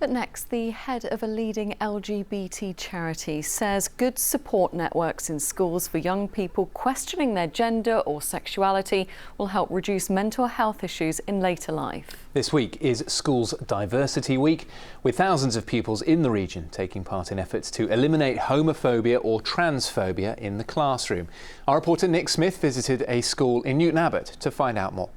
But next, the head of a leading LGBT charity says good support networks in schools for young people questioning their gender or sexuality will help reduce mental health issues in later life. This week is Schools Diversity Week, with thousands of pupils in the region taking part in efforts to eliminate homophobia or transphobia in the classroom. Our reporter Nick Smith visited a school in Newton Abbot to find out more.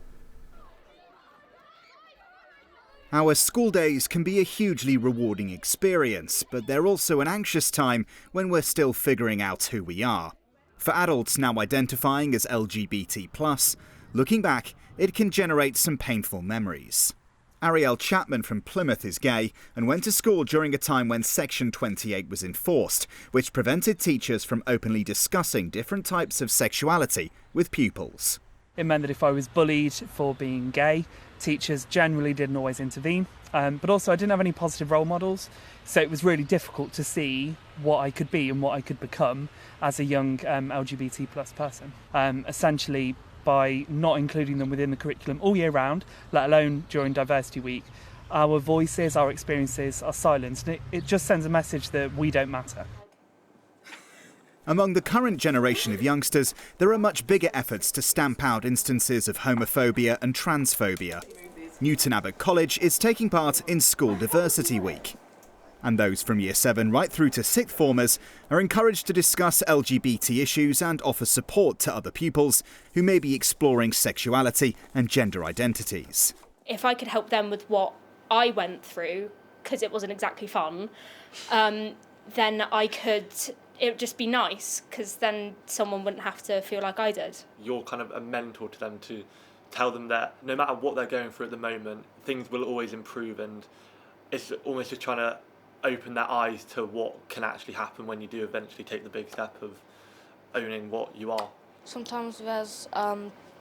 Our school days can be a hugely rewarding experience, but they're also an anxious time when we're still figuring out who we are. For adults now identifying as LGBT+, looking back, it can generate some painful memories. Ariel Chapman from Plymouth is gay and went to school during a time when Section 28 was enforced, which prevented teachers from openly discussing different types of sexuality with pupils. It meant that if I was bullied for being gay, teachers generally didn't always intervene. But also I didn't have any positive role models, so it was really difficult to see what I could be and what I could become as a young LGBT plus person. Essentially, by not including them within the curriculum all year round, let alone during Diversity Week, our voices, our experiences are silenced. It just sends a message that we don't matter. Among the current generation of youngsters, there are much bigger efforts to stamp out instances of homophobia and transphobia. Newton Abbot College is taking part in School Diversity Week. And those from Year 7 right through to 6th formers are encouraged to discuss LGBT issues and offer support to other pupils who may be exploring sexuality and gender identities. If I could help them with what I went through, because it wasn't exactly fun, then it would just be nice, because then someone wouldn't have to feel like I did. You're kind of a mentor to them, to tell them that no matter what they're going through at the moment, things will always improve, and it's almost just trying to open their eyes to what can actually happen when you do eventually take the big step of owning what you are. Sometimes there's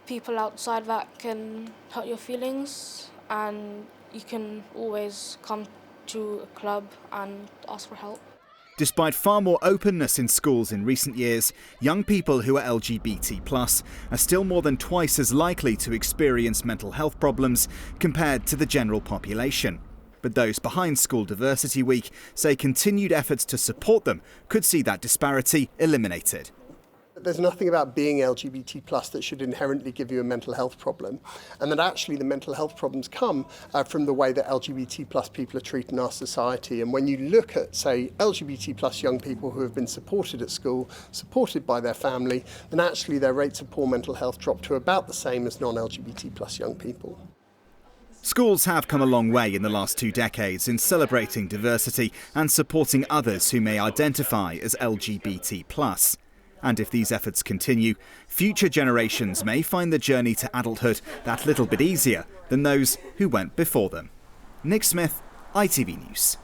people outside that can hurt your feelings, and you can always come to a club and ask for help. Despite far more openness in schools in recent years, young people who are LGBT+ are still more than twice as likely to experience mental health problems compared to the general population. But those behind School Diversity Week say continued efforts to support them could see that disparity eliminated. There's nothing about being LGBT+ that should inherently give you a mental health problem, and that actually the mental health problems come from the way that LGBT+ people are treated in our society. And when you look at, say, LGBT+ young people who have been supported at school, supported by their family, then actually their rates of poor mental health drop to about the same as non-LGBT+ young people. Schools have come a long way in the last 2 decades in celebrating diversity and supporting others who may identify as LGBT+. And if these efforts continue, future generations may find the journey to adulthood that little bit easier than those who went before them. Nick Smith, ITV News.